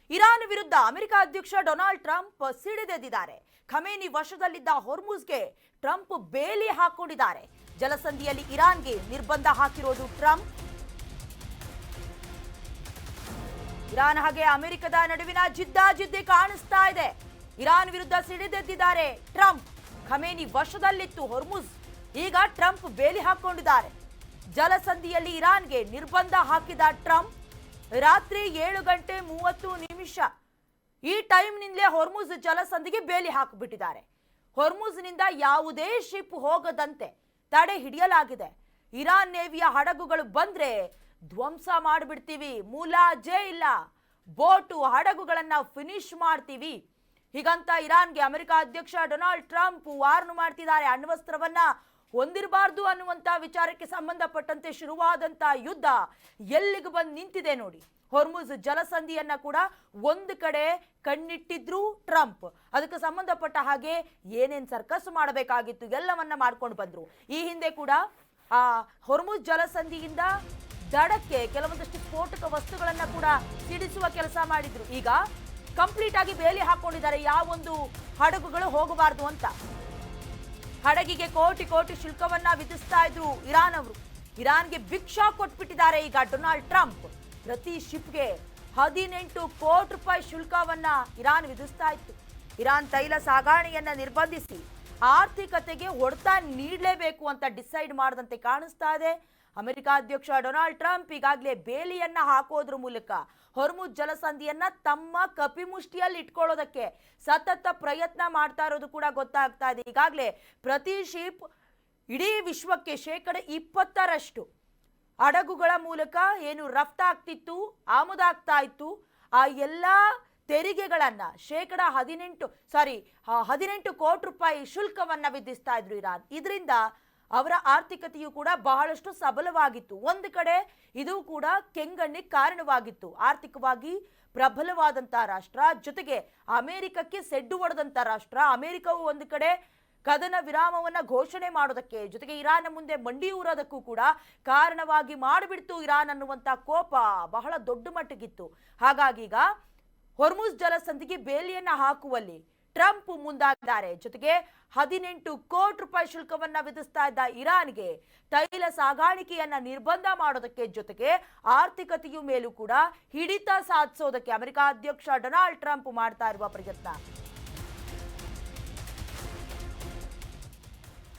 Iran ವಿರುದ್ಧ America ಅಧ್ಯಕ್ಷ Donald Trump ಸಿಡಿದೆದ್ದಿದ್ದಾರೆ. Khamenei ವಶದಲ್ಲಿದ್ದ ಹೊರ್ಮುಜ್ಗೆ Trump ಬೇಲಿ ಹಾಕೊಂಡಿದ್ದಾರೆ. ಜಲಸಂಧಿಯಲ್ಲಿ ಇರಾನ್ಗೆ ನಿರ್ಬಂಧ ಹಾಕಿರೋದು ಟ್ರಂಪ್. ಇರಾನ್ ಹಾಗೆ ಅಮೆರಿಕದ ನಡುವಿನ ಜಿದ್ದಾಜಿದ್ದಿ ಕಾಣಿಸ್ತಾ ಇದೆ. ಇರಾನ್ ವಿರುದ್ಧ ಸಿಡಿದೆದ್ದಿದ್ದಾರೆ ಟ್ರಂಪ್. ಖಮೇನಿ ವಶದಲ್ಲಿತ್ತು ಹೊರ್ಮುಜ್, ಈಗ ಟ್ರಂಪ್ ಬೇಲಿ ಹಾಕೊಂಡಿದ್ದಾರೆ. ಜಲಸಂಧಿಯಲ್ಲಿ ಇರಾನ್ಗೆ ನಿರ್ಬಂಧ ಹಾಕಿದ ಟ್ರಂಪ್ ರಾತ್ರಿ 7:30 ಈ ಟೈಮ್ನಿಂದಲೇ ಹೊರ್ಮುಜ್ ಜಲಸಂಧಿಗೆ ಬೇಲಿ ಹಾಕಿಬಿಟ್ಟಿದ್ದಾರೆ. ಹೊರ್ಮುಜ್ನಿಂದ ಯಾವುದೇ ಶಿಪ್ ಹೋಗದಂತೆ ತಡೆ ಹಿಡಿಯಲಾಗಿದೆ. ಇರಾನ್ ನೇವಿಯ ಹಡಗುಗಳು ಬಂದ್ರೆ ಧ್ವಂಸ ಮಾಡಿಬಿಡ್ತೀವಿ, ಮುಲಾಜೆ ಇಲ್ಲ, ಬೋಟು ಹಡಗುಗಳನ್ನ ಫಿನಿಶ್ ಮಾಡ್ತೀವಿ ಹೀಗಂತ ಇರಾನ್ಗೆ ಅಮೆರಿಕ ಅಧ್ಯಕ್ಷ ಡೊನಾಲ್ಡ್ ಟ್ರಂಪ್ ವಾರ್ನ್ ಮಾಡ್ತಿದ್ದಾರೆ. ಅಣ್ವಸ್ತ್ರವನ್ನ ಹೊಂದಿರಬಾರ್ದು ಅನ್ನುವಂತ ವಿಚಾರಕ್ಕೆ ಸಂಬಂಧಪಟ್ಟಂತೆ ಶುರುವಾದಂತ ಯುದ್ಧ ಎಲ್ಲಿಗೆ ಬಂದು ನಿಂತಿದೆ ನೋಡಿ. ಹೊರ್ಮುಜ್ ಜಲಸಂಧಿಯನ್ನ ಕೂಡ ಒಂದು ಕಡೆ ಕಣ್ಣಿಟ್ಟಿದ್ರು ಟ್ರಂಪ್. ಅದಕ್ಕೆ ಸಂಬಂಧಪಟ್ಟ ಹಾಗೆ ಏನೇನ್ ಸರ್ಕಸ್ ಮಾಡಬೇಕಾಗಿತ್ತು ಎಲ್ಲವನ್ನ ಮಾಡ್ಕೊಂಡು ಬಂದ್ರು. ಈ ಹಿಂದೆ ಕೂಡ ಹೊರ್ಮುಜ್ ಜಲಸಂಧಿಯಿಂದ ದಡಕ್ಕೆ ಕೆಲವೊಂದಷ್ಟು ಸ್ಫೋಟಕ ವಸ್ತುಗಳನ್ನ ಕೂಡ ಸಿಡಿಸುವ ಕೆಲಸ ಮಾಡಿದ್ರು. ಈಗ ಕಂಪ್ಲೀಟ್ ಆಗಿ ಬೇಲಿ ಹಾಕೊಂಡಿದ್ದಾರೆ, ಯಾವೊಂದು ಹಡಗುಗಳು ಹೋಗಬಾರ್ದು ಅಂತ. ಹಡಗಿಗೆ ಕೋಟಿ ಕೋಟಿ ಶುಲ್ಕವನ್ನ ವಿಧಿಸ್ತಾ ಇದ್ರು ಇರಾನ್ ಅವರು. ಇರಾನ್ಗೆ ಬಿಗ್ ಶಾಕ್ ಕೊಟ್ಬಿಟ್ಟಿದ್ದಾರೆ ಈಗ ಡೊನಾಲ್ಡ್ ಟ್ರಂಪ್. ಪ್ರತಿ ಶಿಪ್ಗೆ 18 ಕೋಟಿ ರೂಪಾಯಿ ಶುಲ್ಕವನ್ನ ಇರಾನ್ ವಿಧಿಸ್ತಾ ಇತ್ತು. ಇರಾನ್ ತೈಲ ಸಾಗಾಣೆಯನ್ನ ನಿರ್ಬಂಧಿಸಿ ಆರ್ಥಿಕತೆಗೆ ಹೊಡೆತ ನೀಡಲೇಬೇಕು ಅಂತ ಡಿಸೈಡ್ ಮಾಡದಂತೆ ಕಾಣಿಸ್ತಾ ಇದೆ. ಅಮೆರಿಕ ಅಧ್ಯಕ್ಷ ಡೊನಾಲ್ಡ್ ಟ್ರಂಪ್ ಈಗಾಗಲೇ ಬೇಲಿಯನ್ನ ಹಾಕೋದ್ರ ಮೂಲಕ ಹೊರ್ಮುಜ್ ಜಲಸಂಧಿಯನ್ನ ತಮ್ಮ ಕಪಿಮುಷ್ಟಿಯಲ್ಲಿ ಇಟ್ಕೊಳ್ಳೋದಕ್ಕೆ ಸತತ ಪ್ರಯತ್ನ ಮಾಡ್ತಾ ಇರೋದು ಕೂಡ ಗೊತ್ತಾಗ್ತಾ ಇದೆ. ಈಗಾಗಲೇ ಪ್ರತಿ ಶಿಪ್ ಇಡೀ ವಿಶ್ವಕ್ಕೆ 20% ಹಡಗುಗಳ ಮೂಲಕ ಏನು ರಫ್ತಾಗ್ತಿತ್ತು, ಆಮದಾಗ್ತಾ ಇತ್ತು, ಆ ಎಲ್ಲ ತೆರಿಗೆಗಳನ್ನ 18 ಕೋಟಿ ರೂಪಾಯಿ ಶುಲ್ಕವನ್ನ ವಿಧಿಸ್ತಾ ಇದ್ರು ಇರಾನ್. ಇದರಿಂದ ಅವರ ಆರ್ಥಿಕತೆಯು ಕೂಡ ಬಹಳಷ್ಟು ಸಬಲವಾಗಿತ್ತು. ಒಂದು ಕಡೆ ಇದು ಕೂಡ ಕೆಂಗಣ್ಣಿಗೆ ಕಾರಣವಾಗಿತ್ತು. ಆರ್ಥಿಕವಾಗಿ ಪ್ರಬಲವಾದಂತ ರಾಷ್ಟ್ರ, ಜೊತೆಗೆ ಅಮೆರಿಕಕ್ಕೆ ಸೆಡ್ಡು ಹೊಡೆದಂತ ರಾಷ್ಟ್ರ. ಅಮೆರಿಕವು ಒಂದು ಕಡೆ ಕದನ ವಿರಾಮವನ್ನ ಘೋಷಣೆ ಮಾಡೋದಕ್ಕೆ, ಜೊತೆಗೆ ಇರಾನ್ ಮುಂದೆ ಮಂಡಿ ಊರೋದಕ್ಕೂ ಕೂಡ ಕಾರಣವಾಗಿ ಮಾಡಿಬಿಡ್ತು ಇರಾನ್ ಅನ್ನುವಂತ ಕೋಪ ಬಹಳ ದೊಡ್ಡ ಮಟ್ಟಿಗಿತ್ತು. ಹಾಗಾಗಿ ಈಗ ಹೊರ್ಮುಜ್ ಜಲಸಂಧಿಗೆ ಬೇಲಿಯನ್ನ ಹಾಕುವಲ್ಲಿ ಟ್ರಂಪ್ ಮುಂದಾಗಿದ್ದಾರೆ. ಜೊತೆಗೆ 18 ಕೋಟಿ ರೂಪಾಯಿ ಶುಲ್ಕವನ್ನ ವಿಧಿಸ್ತಾ ಇದ್ದ ಇರಾನ್ಗೆ ತೈಲ ಸಾಗಾಣಿಕೆಯನ್ನ ನಿರ್ಬಂಧ ಮಾಡೋದಕ್ಕೆ, ಜೊತೆಗೆ ಆರ್ಥಿಕತೆಯು ಮೇಲೂ ಕೂಡ ಹಿಡಿತ ಸಾಧಿಸೋದಕ್ಕೆ ಅಮೆರಿಕ ಅಧ್ಯಕ್ಷ ಡೊನಾಲ್ಡ್ ಟ್ರಂಪ್ ಮಾಡ್ತಾ ಇರುವ ಪ್ರಯತ್ನ.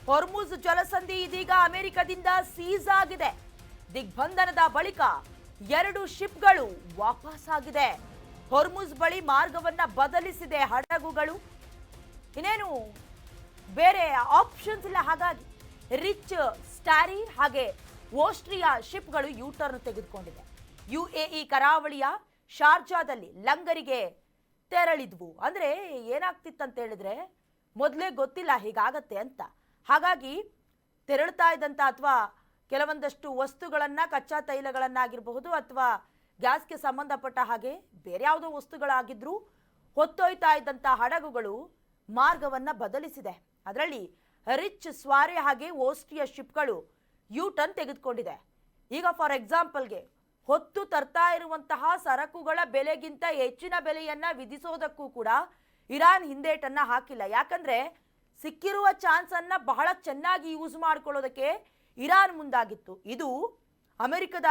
ಹೊರ್ಮುಜ್ ಜಲಸಂಧಿ ಇದೀಗ ಅಮೆರಿಕದಿಂದ ಸೀಸ್ ಆಗಿದೆ. ದಿಗ್ಬಂಧನದ ಬಳಿಕ 2 ಶಿಪ್ಗಳು ವಾಪಸ್ ಆಗಿದೆ. ಹೊರ್ಮುಜ್ ಬಳಿ ಮಾರ್ಗವನ್ನ ಬದಲಿಸಿದೆ ಹಡಗುಗಳು. ಇನ್ನೇನು ಬೇರೆ ಆಪ್ಷನ್ಸ್ ಇಲ್ಲ. ಹಾಗಾಗಿ ರಿಚ್, ಸ್ಟಾರಿ ಹಾಗೆ ಓಸ್ಟ್ರಿಯಾ ಶಿಪ್ಗಳು ಯೂಟರ್ನ್ ತೆಗೆದುಕೊಂಡಿದೆ. UAE ಕರಾವಳಿಯ ಶಾರ್ಜಾದಲ್ಲಿ ಲಂಗರಿಗೆ ತೆರಳಿದ್ವು. ಅಂದ್ರೆ ಏನಾಗ್ತಿತ್ತಂತ ಹೇಳಿದ್ರೆ ಮೊದಲೇ ಗೊತ್ತಿಲ್ಲ ಹೀಗಾಗತ್ತೆ ಅಂತ. ಹಾಗಾಗಿ ತೆರಳ್ತಾ ಇದ್ದಂತ ಅಥವಾ ಕೆಲವೊಂದಷ್ಟು ವಸ್ತುಗಳನ್ನ, ಕಚ್ಚಾ ತೈಲಗಳನ್ನಾಗಿರಬಹುದು ಅಥವಾ ಗ್ಯಾಸ್ಗೆ ಸಂಬಂಧಪಟ್ಟ ಹಾಗೆ ಬೇರೆ ಯಾವುದೋ ವಸ್ತುಗಳಾಗಿದ್ರು ಹೊತ್ತೊಯ್ತಾ ಇದ್ದಂತ ಹಡಗುಗಳು ಮಾರ್ಗವನ್ನ ಬದಲಿಸಿದೆ. ಅದರಲ್ಲಿ ರಿಚ್, ಸ್ವಾರೆ ಹಾಗೆ ಓಸ್ಟ್ರಿಯಾ ಶಿಪ್ಗಳು ಯೂಟರ್ನ್ ತೆಗೆದುಕೊಂಡಿದೆ. ಈಗ ಫಾರ್ ಎಕ್ಸಾಂಪಲ್ಗೆ ಹೊತ್ತು ತರ್ತಾ ಇರುವಂತಹ ಸರಕುಗಳ ಬೆಲೆಗಿಂತ ಹೆಚ್ಚಿನ ಬೆಲೆಯನ್ನ ವಿಧಿಸೋದಕ್ಕೂ ಕೂಡ ಇರಾನ್ ಹಿಂದೇಟನ್ನ ಹಾಕಿಲ್ಲ. ಯಾಕಂದ್ರೆ ಸಿಕ್ಕಿರುವ ಚಾನ್ಸ್ ಅನ್ನ ಬಹಳ ಚೆನ್ನಾಗಿ ಯೂಸ್ ಮಾಡ್ಕೊಳ್ಳೋದಕ್ಕೆ ಇರಾನ್ ಮುಂದಾಗಿತ್ತು. ಇದು ಅಮೆರಿಕದ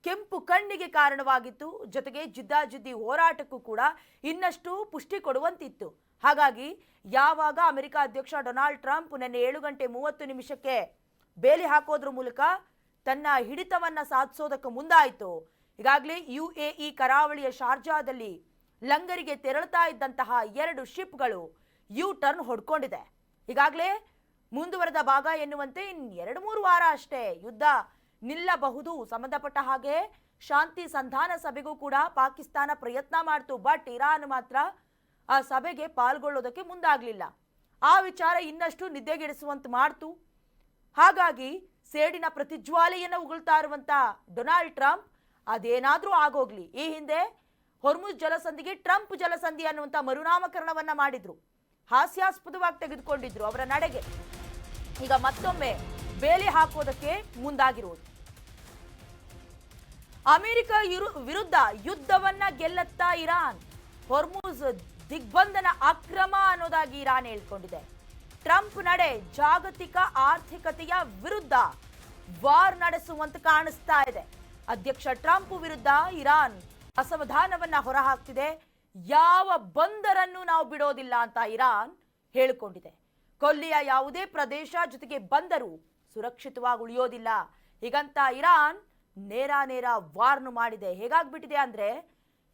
ಕೆಂಪು ಕಣ್ಣಿಗೆ ಕಾರಣವಾಗಿತ್ತು. ಜೊತೆಗೆ ಜಿದ್ದಾಜಿದ್ದಿ ಹೋರಾಟಕ್ಕೂ ಕೂಡ ಇನ್ನಷ್ಟು ಪುಷ್ಟಿ ಕೊಡುವಂತಿತ್ತು. ಹಾಗಾಗಿ ಯಾವಾಗ ಅಮೆರಿಕ ಅಧ್ಯಕ್ಷ ಡೊನಾಲ್ಡ್ ಟ್ರಂಪ್ ನಿನ್ನೆ 7:30 ಬೇಲಿ ಹಾಕೋದ್ರ ಮೂಲಕ ತನ್ನ ಹಿಡಿತವನ್ನ ಸಾಧಿಸೋದಕ್ಕೆ ಮುಂದಾಯಿತು, ಈಗಾಗಲೇ UAE ಕರಾವಳಿಯ ಶಾರ್ಜಾದಲ್ಲಿ ಲಂಗರಿಗೆ ತೆರಳುತ್ತಾ ಇದ್ದಂತಹ 2 ಶಿಪ್ಗಳು ಯು ಟರ್ನ್ ಹೊಡ್ಕೊಂಡಿದೆ. ಈಗಾಗಲೇ ಮುಂದುವರೆದ ಭಾಗ ಎನ್ನುವಂತೆ ಇನ್ನು 2-3 ವಾರ ಅಷ್ಟೇ ಯುದ್ಧ ನಿಲ್ಲಬಹುದು. ಸಂಬಂಧಪಟ್ಟ ಹಾಗೆ ಶಾಂತಿ ಸಂಧಾನ ಸಭೆಗೂ ಕೂಡ ಪಾಕಿಸ್ತಾನ ಪ್ರಯತ್ನ ಮಾಡ್ತು. ಬಟ್ ಇರಾನ್ ಮಾತ್ರ ಆ ಸಭೆಗೆ ಪಾಲ್ಗೊಳ್ಳೋದಕ್ಕೆ ಮುಂದಾಗಲಿಲ್ಲ. ಆ ವಿಚಾರ ಇನ್ನಷ್ಟು ನಿದ್ದೆಗೆಡಿಸುವಂತೆ ಮಾಡ್ತು. ಹಾಗಾಗಿ ಸೇಡಿನ ಪ್ರತಿಜ್ವಾಲೆಯನ್ನು ಉಗುಳ್ತಾ ಇರುವಂತ ಡೊನಾಲ್ಡ್ ಟ್ರಂಪ್ ಅದೇನಾದ್ರೂ ಆಗೋಗ್ಲಿ, ಈ ಹಿಂದೆ ಹೊರ್ಮುಜ್ ಜಲಸಂಧಿಗೆ ಟ್ರಂಪ್ ಜಲಸಂಧಿ ಅನ್ನುವಂತ ಮರುನಾಮಕರಣವನ್ನ ಮಾಡಿದ್ರು, ಹಾಸ್ಯಾಸ್ಪದವಾಗಿ ತೆಗೆದುಕೊಂಡಿದ್ರು ಅವರ ನಡೆಗೆ. ಈಗ ಮತ್ತೊಮ್ಮೆ ಬೇಲಿ ಹಾಕೋದಕ್ಕೆ ಮುಂದಾಗಿರುವುದು. ಅಮೆರಿಕ ವಿರುದ್ಧ ಯುದ್ಧವನ್ನ ಗೆಲ್ಲತ್ತಾ ಇರಾನ್. ಹೊರ್ಮುಜ್ ದಿಗ್ಬಂಧನ ಅಕ್ರಮ ಅನ್ನೋದಾಗಿ ಇರಾನ್ ಹೇಳ್ಕೊಂಡಿದೆ. ಟ್ರಂಪ್ ನಡೆ ಜಾಗತಿಕ ಆರ್ಥಿಕತೆಯ ವಿರುದ್ಧ ವಾರ್ ನಡೆಸುವಂತ ಕಾಣಿಸ್ತಾ ಇದೆ. ಅಧ್ಯಕ್ಷ ಟ್ರಂಪ್ ವಿರುದ್ಧ ಇರಾನ್ ಅಸಮಾಧಾನವನ್ನ ಹೊರಹಾಕ್ತಿದೆ. ಯಾವ ಬಂದರನ್ನು ನಾವು ಬಿಡೋದಿಲ್ಲ ಅಂತ ಇರಾನ್ ಹೇಳಿಕೊಂಡಿದೆ. ಕೊಲ್ಲಿಯ ಯಾವುದೇ ಪ್ರದೇಶ ಜೊತೆಗೆ ಬಂದರು ಸುರಕ್ಷಿತವಾಗಿ ಉಳಿಯೋದಿಲ್ಲ ಹೀಗಂತ ಇರಾನ್ ನೇರ ವಾರ್ನು ಮಾಡಿದೆ. ಹೇಗಾಗ್ಬಿಟ್ಟಿದೆ ಅಂದ್ರೆ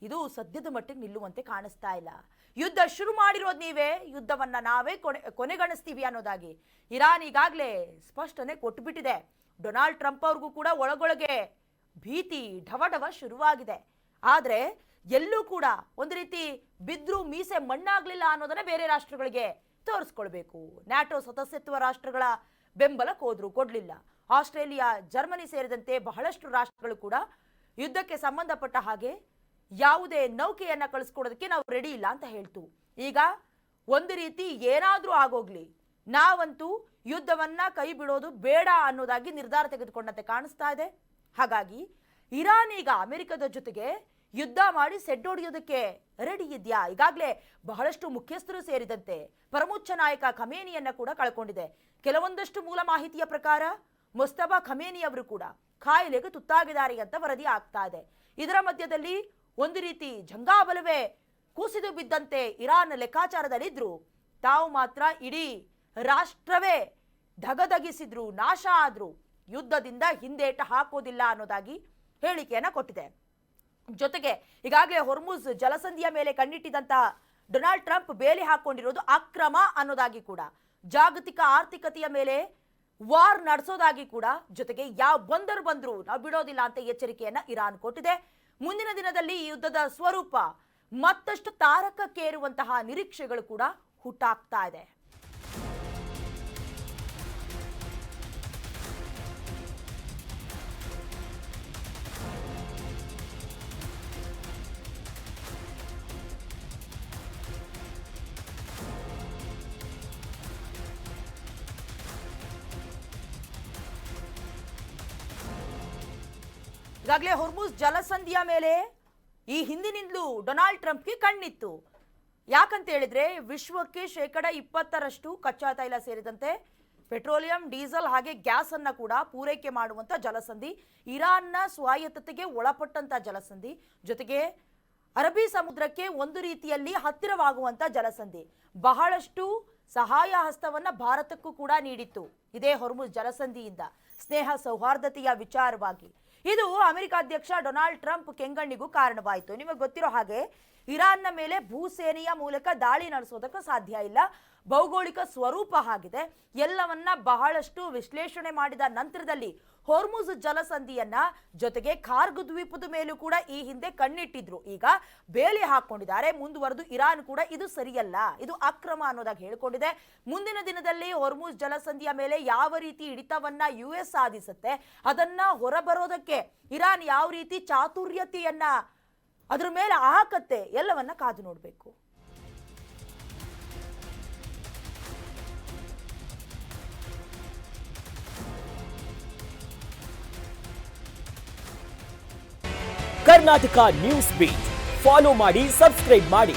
ಇದು ಸದ್ಯದ ಮಟ್ಟಿಗೆ ನಿಲ್ಲುವಂತೆ ಕಾಣಿಸ್ತಾ ಇಲ್ಲ. ಯುದ್ಧ ಶುರು ಮಾಡಿರೋದು ನೀವೇ, ಯುದ್ಧವನ್ನ ನಾವೇ ಕೊನೆಗಣಿಸ್ತೀವಿ ಅನ್ನೋದಾಗಿ ಇರಾನ್ ಈಗಾಗಲೇ ಸ್ಪಷ್ಟನೆ ಕೊಟ್ಟುಬಿಟ್ಟಿದೆ. ಡೊನಾಲ್ಡ್ ಟ್ರಂಪ್ ಅವ್ರಿಗೂ ಕೂಡ ಒಳಗೊಳಗೆ ಭೀತಿ ಢವಢವ ಶುರುವಾಗಿದೆ. ಆದ್ರೆ ಎಲ್ಲೂ ಕೂಡ ಒಂದು ರೀತಿ ಬಿದ್ರು ಮೀಸೆ ಮಣ್ಣಾಗ್ಲಿಲ್ಲ ಅನ್ನೋದನ್ನ ಬೇರೆ ರಾಷ್ಟ್ರಗಳಿಗೆ ತೋರಿಸ್ಕೊಳ್ಬೇಕು. ನ್ಯಾಟೋ ಸದಸ್ಯತ್ವ ರಾಷ್ಟ್ರಗಳ ಬೆಂಬಲಕ್ಕೆ ಹೋದ್ರು, ಕೊಡ್ಲಿಲ್ಲ. ಆಸ್ಟ್ರೇಲಿಯಾ, ಜರ್ಮನಿ ಸೇರಿದಂತೆ ಬಹಳಷ್ಟು ರಾಷ್ಟ್ರಗಳು ಕೂಡ ಯುದ್ಧಕ್ಕೆ ಸಂಬಂಧಪಟ್ಟ ಹಾಗೆ ಯಾವುದೇ ನೌಕೆಯನ್ನ ಕಳಿಸ್ಕೊಡೋದಕ್ಕೆ ನಾವು ರೆಡಿ ಇಲ್ಲ ಅಂತ ಹೇಳ್ತು. ಈಗ ಒಂದು ರೀತಿ ಏನಾದ್ರೂ ಆಗೋಗ್ಲಿ, ನಾವಂತೂ ಯುದ್ಧವನ್ನ ಕೈ ಬಿಡೋದು ಬೇಡ ಅನ್ನೋದಾಗಿ ನಿರ್ಧಾರ ತೆಗೆದುಕೊಂಡಂತೆ ಕಾಣಿಸ್ತಾ ಇದೆ. ಹಾಗಾಗಿ ಇರಾನ್ ಈಗ ಅಮೆರಿಕದ ಜೊತೆಗೆ ಯುದ್ಧ ಮಾಡಿ ಸೆಡ್ಡೊಡೆಯೋದಕ್ಕೆ ರೆಡಿ ಇದೆಯಾ? ಈಗಾಗಲೇ ಬಹಳಷ್ಟು ಮುಖ್ಯಸ್ಥರು ಸೇರಿದಂತೆ ಪರಮೋಚ್ಚ ನಾಯಕ ಖಮೇನಿಯನ್ನ ಕೂಡ ಕಳ್ಕೊಂಡಿದೆ. ಕೆಲವೊಂದಷ್ಟು ಮೂಲ ಮಾಹಿತಿಯ ಪ್ರಕಾರ ಮುಸ್ತಫಾ ಖಮೇನಿ ಅವರು ಕೂಡ ಕಾಯಿಲೆಗೆ ತುತ್ತಾಗಿದ್ದಾರೆ ಅಂತ ವರದಿ ಆಗ್ತಾ ಇದೆ. ಇದರ ಮಧ್ಯದಲ್ಲಿ ಒಂದು ರೀತಿ ಜಂಗಾಬಲವೇ ಕುಸಿದು ಬಿದ್ದಂತೆ ಇರಾನ್ ಲೆಕ್ಕಾಚಾರದಲ್ಲಿದ್ರು, ತಾವು ಮಾತ್ರ ಇಡೀ ರಾಷ್ಟ್ರವೇ ಧಗಧಗಿಸಿದ್ರು, ನಾಶ ಆದ್ರು, ಯುದ್ಧದಿಂದ ಹಿಂದೇಟ ಹಾಕೋದಿಲ್ಲ ಅನ್ನೋದಾಗಿ ಹೇಳಿಕೆಯನ್ನ ಕೊಟ್ಟಿದೆ. ಜೊತೆಗೆ ಈಗಾಗಲೇ ಹೊರ್ಮುಜ್ ಜಲಸಂಧಿಯ ಮೇಲೆ ಕಣ್ಣಿಟ್ಟಿದಂತ ಡೊನಾಲ್ಡ್ ಟ್ರಂಪ್ ಬೇಲಿ ಹಾಕೊಂಡಿರೋದು ಅಕ್ರಮ ಅನ್ನೋದಾಗಿ ಕೂಡ, ಜಾಗತಿಕ ಆರ್ಥಿಕತೆಯ ಮೇಲೆ ವಾರ್ ನಡೆಸೋದಾಗಿ ಕೂಡ, ಜೊತೆಗೆ ಯಾವ ಬಂದ್ರು ನಾವು ಬಿಡೋದಿಲ್ಲ ಅಂತ ಎಚ್ಚರಿಕೆಯನ್ನ ಇರಾನ್ ಕೊಟ್ಟಿದೆ. ಮುಂದಿನ ದಿನದಲ್ಲಿ ಈ ಯುದ್ಧದ ಸ್ವರೂಪ ಮತ್ತಷ್ಟು ತಾರಕಕ್ಕೇರುವಂತಹ ನಿರೀಕ್ಷೆಗಳು ಕೂಡ ಹುಟ್ಟಾಗ್ತಾ ಇದೆ. ಈಗಾಗಲೇ ಹೊರ್ಮುಜ್ ಜಲಸಂಧಿಯ ಮೇಲೆ ಈ ಹಿಂದಿನಿಂದಲೂ ಡೊನಾಲ್ಡ್ ಟ್ರಂಪ್ಗೆ ಕಣ್ಣಿತ್ತು. ಯಾಕಂತ ಹೇಳಿದ್ರೆ ವಿಶ್ವಕ್ಕೆ 20% ಕಚ್ಚಾ ತೈಲ ಸೇರಿದಂತೆ ಪೆಟ್ರೋಲಿಯಂ, ಡೀಸೆಲ್ ಹಾಗೆ ಗ್ಯಾಸ್ ಅನ್ನ ಕೂಡ ಪೂರೈಕೆ ಮಾಡುವಂತ ಜಲಸಂಧಿ, ಇರಾನ್ನ ಸ್ವಾಯತ್ತತೆಗೆ ಒಳಪಟ್ಟಂತ ಜಲಸಂಧಿ, ಜೊತೆಗೆ ಅರಬ್ಬಿ ಸಮುದ್ರಕ್ಕೆ ಒಂದು ರೀತಿಯಲ್ಲಿ ಹತ್ತಿರವಾಗುವಂತ ಜಲಸಂಧಿ, ಬಹಳಷ್ಟು ಸಹಾಯ ಹಸ್ತವನ್ನ ಭಾರತಕ್ಕೂ ಕೂಡ ನೀಡಿತ್ತು ಇದೇ ಹೊರ್ಮುಜ್ ಜಲಸಂಧಿಯಿಂದ ಸ್ನೇಹ ಸೌಹಾರ್ದತೆಯ ವಿಚಾರವಾಗಿ. ಇದು ಅಮೆರಿಕ ಅಧ್ಯಕ್ಷ ಡೊನಾಲ್ಡ್ ಟ್ರಂಪ್ ಕೆಂಗಣ್ಣಿಗೂ ಕಾರಣವಾಯಿತು. ನಿಮಗೆ ಗೊತ್ತಿರೋ ಹಾಗೆ ಇರಾನ್ನ ಮೇಲೆ ಭೂಸೇನೆಯ ಮೂಲಕ ದಾಳಿ ನಡೆಸೋದಕ್ಕೆ ಸಾಧ್ಯ ಇಲ್ಲ. ಭೌಗೋಳಿಕ ಸ್ವರೂಪ ಆಗಿದೆ. ಎಲ್ಲವನ್ನ ಬಹಳಷ್ಟು ವಿಶ್ಲೇಷಣೆ ಮಾಡಿದ ನಂತರದಲ್ಲಿ ಹೊರ್ಮುಜ್ ಜಲಸಂಧಿಯನ್ನ, ಜೊತೆಗೆ ಕಾರ್ಗ್ ದ್ವೀಪದ ಮೇಲೂ ಕೂಡ ಈ ಹಿಂದೆ ಕಣ್ಣಿಟ್ಟಿದ್ರು. ಈಗ ಬೇಲಿ ಹಾಕೊಂಡಿದ್ದಾರೆ. ಮುಂದುವರೆದು ಇರಾನ್ ಕೂಡ ಇದು ಸರಿಯಲ್ಲ, ಇದು ಅಕ್ರಮ ಅನ್ನೋದಾಗಿ ಹೇಳಿಕೊಂಡಿದೆ. ಮುಂದಿನ ದಿನದಲ್ಲಿ ಹೊರ್ಮುಜ್ ಜಲಸಂಧಿಯ ಮೇಲೆ ಯಾವ ರೀತಿ ಹಿಡಿತವನ್ನ US ಸಾಧಿಸುತ್ತೆ, ಅದನ್ನ ಹೊರಬರೋದಕ್ಕೆ ಇರಾನ್ ಯಾವ ರೀತಿ ಚಾತುರ್ಯತೆಯನ್ನ ಅದ್ರ ಮೇಲೆ ಹಾಕತ್ತೆ, ಎಲ್ಲವನ್ನ ಕಾದು ನೋಡಬೇಕು. ಕರ್ನಾಟಕ ನ್ಯೂಸ್ ಬೀಟ್ ಫಾಲೋ ಮಾಡಿ, ಸಬ್ಸ್ಕ್ರೈಬ್ ಮಾಡಿ.